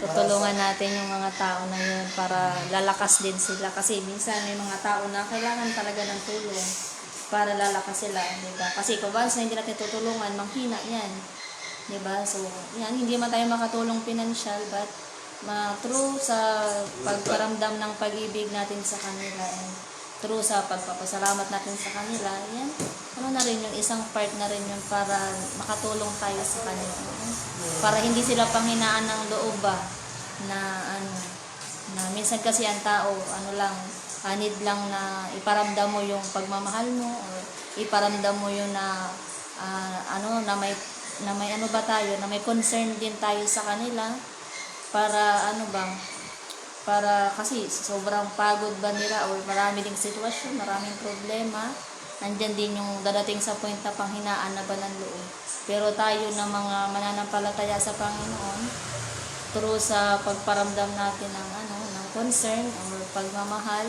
Tutulungan natin yung mga tao na yun para lalakas din sila. Kasi minsan may mga tao na kailangan talaga ng tulong para lalakas sila, di ba? Kasi kung once na hindi natin tutulungan, manghina yan. Di ba? So, yan, hindi man tayo makatulong financial, but through sa pagparamdam ng pag-ibig natin sa kanila and through sa pagpapasalamat natin sa kanila, yan, ano na rin yung isang part na rin yun para makatulong tayo sa kanila. Para hindi sila panghinaan ng loob ba na ano, na minsan kasi ang tao, ano lang, need lang na iparamdam mo yung pagmamahal mo or iparamdam mo yung na ano na may ano ba tayo, na may concern din tayo sa kanila para ano bang para kasi sobrang pagod ba nila or marami ding sitwasyon, maraming problema, nandyan din yung dadating sa point na panghinaan na ba ng loob. Pero tayo na mga mananampalataya sa Panginoon, through sa pagparamdam natin ng ano, ng concern or pagmamahal,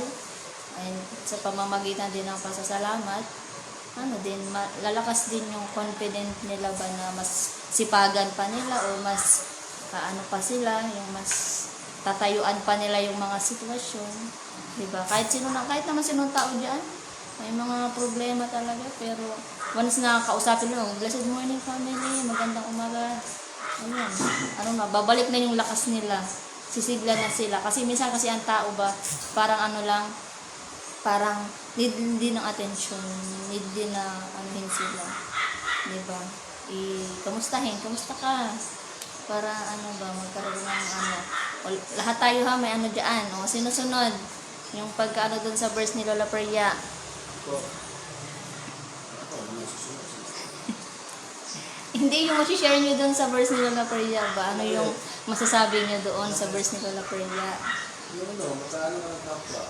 and sa pamamagitan din ng pasasalamat, ano din, lalakas din yung confident nila ba na mas sipagan pa nila o mas ano pa sila, yung mas tatayuan pa nila yung mga sitwasyon, di ba? Kahit naman sinong tao diyan, may mga problema talaga, pero once na kausapin mo, blessed morning family, magandang umaga, ayan, ano na, babalik na yung lakas nila, sisigla na sila. Kasi minsan kasi ang tao ba, parang ano lang, parang need din ng attention, need din na anuhin sila, di ba? Kamusta ka? Para ano ba, magkaroon ng ano, lahat tayo ha, may ano dyan, o sinusunod, yung pagkaano dun sa verse ni Lola Perlia. Hindi, yung share nyo dun sa verse ni Lola Perlia ba? Ano yung masasabi nyo doon sa verse ni Lola Perlia? Yung ano, magkaano ka ng kapwa.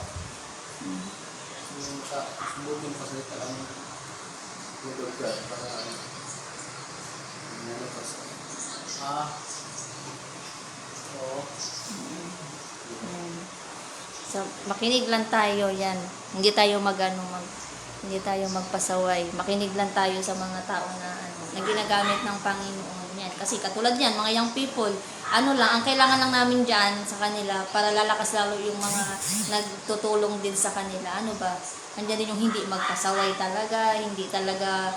Yung subutin pasalita ang Lord God para ano, nalakas. Oo. So, makinig lang tayo yan. Hindi tayo hindi tayo magpasaway. Makinig lang tayo sa mga tao na na ginagamit ng Panginoon yan. Kasi katulad yan, mga young people, ano lang, ang kailangan lang namin dyan sa kanila para lalakas lalo yung mga nagtutulong din sa kanila. Ano ba? Andiyan din yung hindi magpasaway talaga, hindi talaga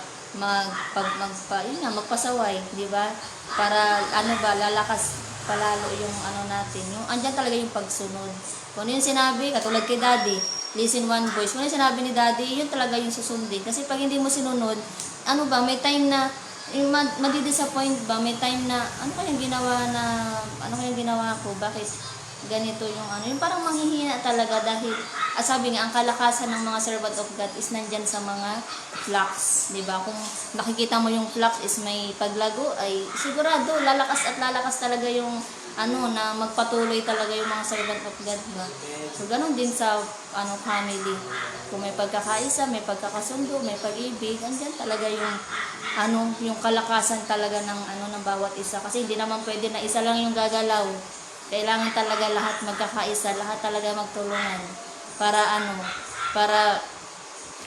magpasaway, di ba? Para ano ba, lalakas palalo yung ano natin. Yung andyan talaga yung pagsunod. Kung ano yung sinabi, katulad kay Daddy, listen one voice. Kung ano yung sinabi ni Daddy, yun talaga yung susundin. Kasi pag hindi mo sinunod, ano ba, may time na yung madidisappoint ba, may time na ano kayang ginawa ko, bakit ganito yung ano, yung parang manghihina talaga dahil sabi nga, ang kalakasan ng mga servant of God is nandyan sa mga flocks, di ba? Kung nakikita mo yung flocks is may paglago, ay sigurado lalakas at lalakas talaga yung ano na magpatuloy talaga yung mga servant of God ba. So ganun din sa family. Kung may pagkakaisa, may pagkakasundo, may pag-ibig, andyan talaga yung yung kalakasan talaga ng bawat isa, kasi hindi naman pwede na isa lang yung gagalaw. Kailangan talaga lahat magkakaisa, lahat talaga magtulungan para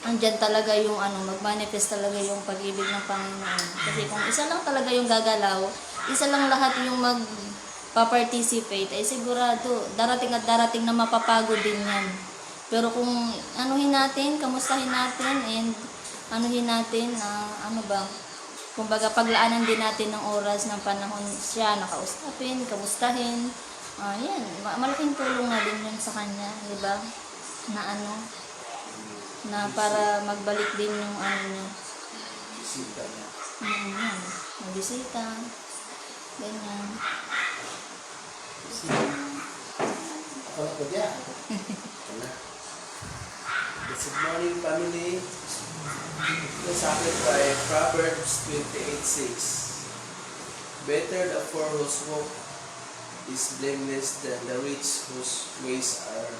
andyan talaga yung magmanifest talaga yung pag-ibig ng Panginoon. Kasi kung isa lang talaga yung gagalaw, isa lang lahat yung magpa-participate, ay sigurado darating at darating na mapapagod din yan. Pero kung kamustahin natin and natin kumbaga paglaanan din natin ng oras, ng panahon siya nakausapin, kamustahin, yan, malaking tulong na din yun sa kanya, di ba? Na para magbalik din yung niya. Bisita niya. Yan, magbisita, ganyan. Ako na po dyan. Good morning, family. Ito sa akin po ay Proverbs 28:6. Better the poor whose walk is blameless than the rich whose ways are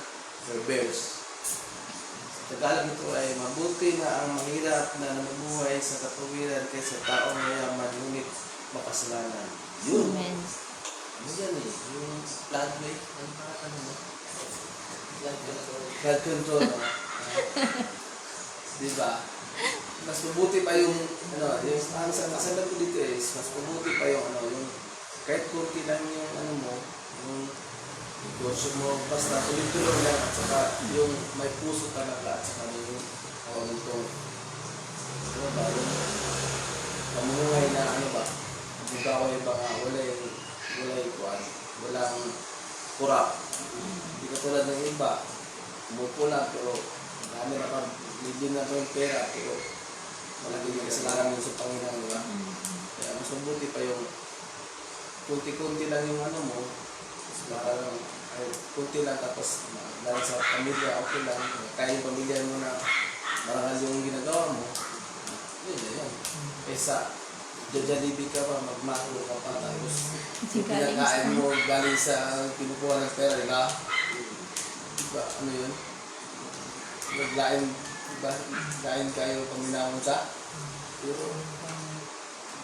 perverse. Sa Tagalog ito ay mabuti na ang mahirap na namumuhay sa katuwiran kaysa taong mayaman ngunit makasalanan. Yun. Amen. Ano yan eh? Yung blood weight? Ano parang mo? Blood control. Blood control. Diba? mas mabuti pa yung, ang kasalan ko dito is, mas mabuti pa yung, yung, kahit kunti lang yung, mo, yung negosyo mo, basta tuloy-tuloy lang, at saka yung may puso talaga, at saka yung, itong, ba, yung, pamumuhay na, bugaway ba nga, walang kurap. Hindi katulad ng iba, umupo lang, pero marami na pa, ligyan na yung pera, pero malaki yung kasalanan yun sa Panginoon, di ba? Kaya mas mabuti pa yung kunti-kunti lang yung mo, parang kunti lang tapos dahil sa pamilya, okay lang, kaya yung pamilya mo na marangal yung ginagawa mo, yun. Kaysa Jollibee ka pa, magmakro ka pa, tapos yung pinakain mo galing sa kinukuha ng pera, diba? Diba, ano yun? Naglain, diba? Lain kayo paminahon sa? Pero,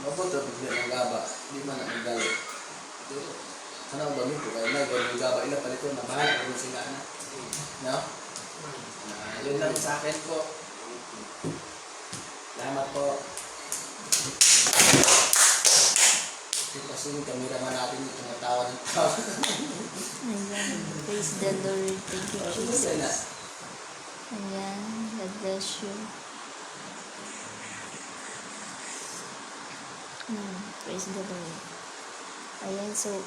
mabuto pag ng gaba, hindi man ang magalit. Pero, ano ba nito? Kaya na, gawin yung gaba, ilan palito, nabahala ko sila na. No? Yun lang sa akin po. Salamat po. Kasi yung kameraman natin yung tumatawa ng tao. Ayan. Praise the Lord. Thank you, Jesus. Ayan. God bless you. Praise the Lord. Ayan. So,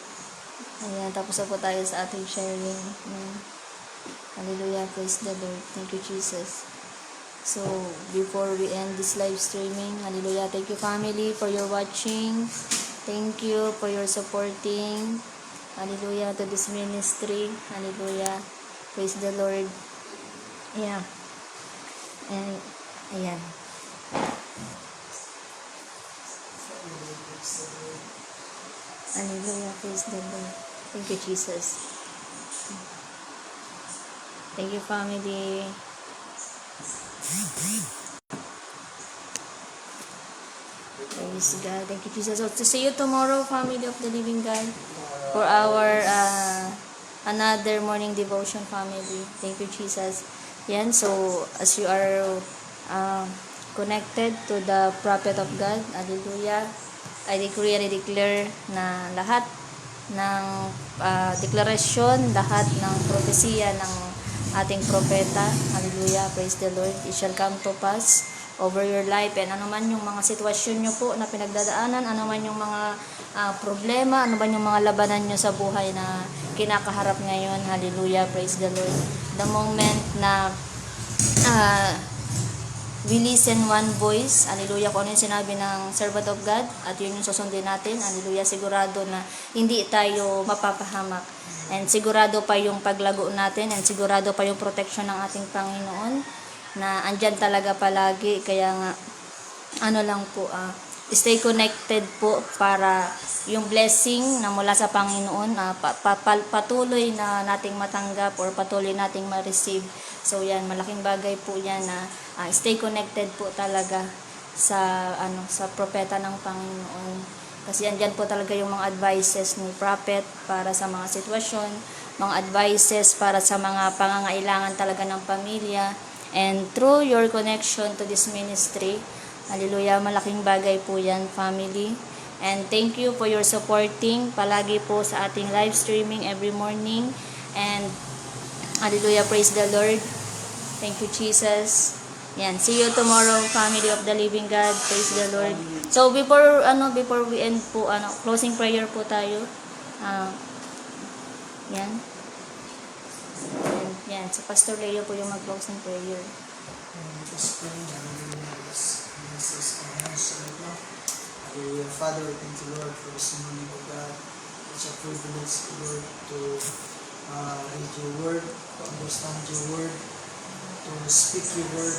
ayan. Tapos na po tayo sa ating sharing. Hallelujah. Praise the Lord. Thank you, Jesus. So, before we end this live streaming, hallelujah. Thank you, family, for your watching. Thank you for your supporting. Hallelujah to this ministry. Hallelujah. Praise the Lord. Yeah. And, ayan. Hallelujah. Praise the Lord. Thank you, Jesus. Thank you, family. Praise God. Thank you, Jesus. So, to see you tomorrow, family of the living God, for our another morning devotion, family. Thank you, Jesus. Yan. So, as you are connected to the prophet of God, hallelujah, I decree and I declare na lahat ng deklarasyon, lahat ng propesiya ng ating propeta, hallelujah, praise the Lord, it shall come to pass over your life. And ano man yung mga sitwasyon nyo po na pinagdadaanan, ano man yung mga problema, ano man yung mga labanan nyo sa buhay na kinakaharap ngayon, hallelujah, praise the Lord. The moment na we listen one voice, hallelujah, kung ano yung sinabi ng servant of God, at yun yung susundin natin, hallelujah, sigurado na hindi tayo mapapahamak, and sigurado pa yung paglago natin, and sigurado pa yung protection ng ating Panginoon, na andyan talaga palagi. Kaya nga, ano lang po, stay connected po para yung blessing na mula sa Panginoon patuloy na nating matanggap or patuloy nating ma-receive. So yan, malaking bagay po yan na stay connected po talaga sa sa propeta ng Panginoon. Kasi andyan po talaga yung mga advices ni prophet para sa mga sitwasyon, mga advices para sa mga pangangailangan talaga ng pamilya. And through your connection to this ministry, hallelujah, malaking bagay po yan, family. And thank you for your supporting palagi po sa ating live streaming every morning. And hallelujah, praise the Lord. Thank you, Jesus. Yan, see you tomorrow, family of the living God. Praise the Lord. So before we end po, closing prayer po tayo. Yan. Yan, si Pastor Leo po yung mag-closing prayer. Father, thank you, Lord, for this morning, O God. It's a privilege, Lord, to read your word, to understand your word, to speak your word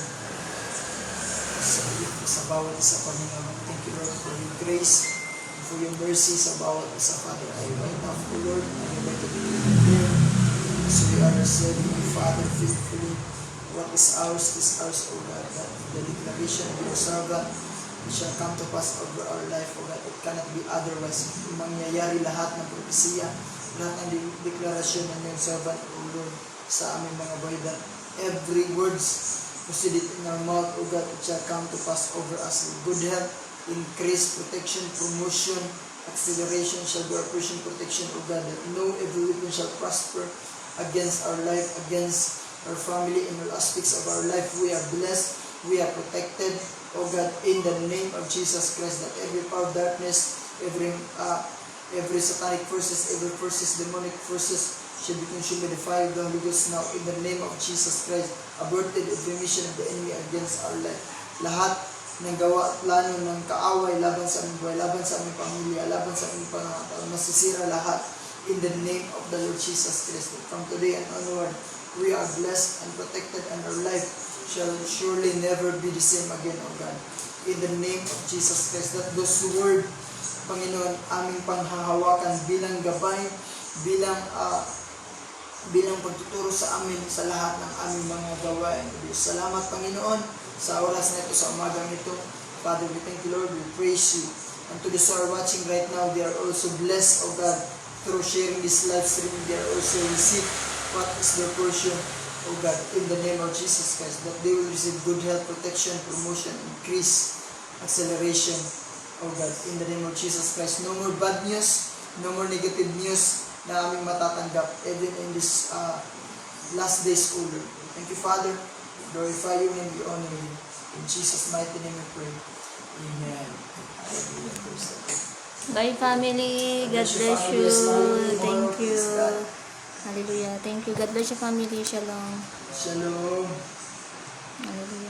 sa bawat isa, Panginoon. Thank you, Lord, for your grace and for your mercy sa bawat isa, Father. I right now, O Lord, I invite you to be here. So we are serving you, Father, faithfully. What is ours, O God. That the declaration of your servant, it shall come to pass over our life, O God. It cannot be otherwise. Mangyayari lahat ng propesiya, lahat ng deklarasyon ng iyong servant, O Lord, sa aming mga buhay. That every words Proceed it in our mouth, O God, it shall come to pass over us. Good health, increase, protection, promotion, acceleration shall be our portion, protection, O God, that no evil weapon shall prosper against our life, against our family, in all aspects of our life. We are blessed, we are protected, O God, in the name of Jesus Christ, that every power of darkness, every satanic forces, every forces, demonic forces, shall be consumed by the fire of the Holy Ghost now, in the name of Jesus Christ. Aborted every mission of the enemy against our life. Lahat ng gawa at plano ng kaaway laban sa aming buhay, laban sa aming pamilya, laban sa aming pangangataon, masisira lahat in the name of the Lord Jesus Christ. From today and onward, we are blessed and protected, and our life shall surely never be the same again, O God. In the name of Jesus Christ, that those word, Panginoon, aming panghahawakan bilang gabay, bilang pagtuturo sa amin sa lahat ng aming mga gawain. Salamat, Panginoon, sa oras na ito, sa umagang ito. Father, we thank you, Lord, we praise you. And to those who are watching right now, they are also blessed, O God, through sharing this live stream. They are also receive what is their portion, O God, in the name of Jesus Christ, that they will receive good health, protection, promotion, increase, acceleration, O God, in the name of Jesus Christ. No more bad news, no more negative news na aming matatanggap even in this last days, O Lord. Thank you, Father. Glorify you and we honor you. In Jesus' mighty name we pray. Amen. Hallelujah. Praise the Lord. Bye, family. God bless you. Thank you. Hallelujah. Thank you. God bless your family. Shalom. Shalom. Hallelujah.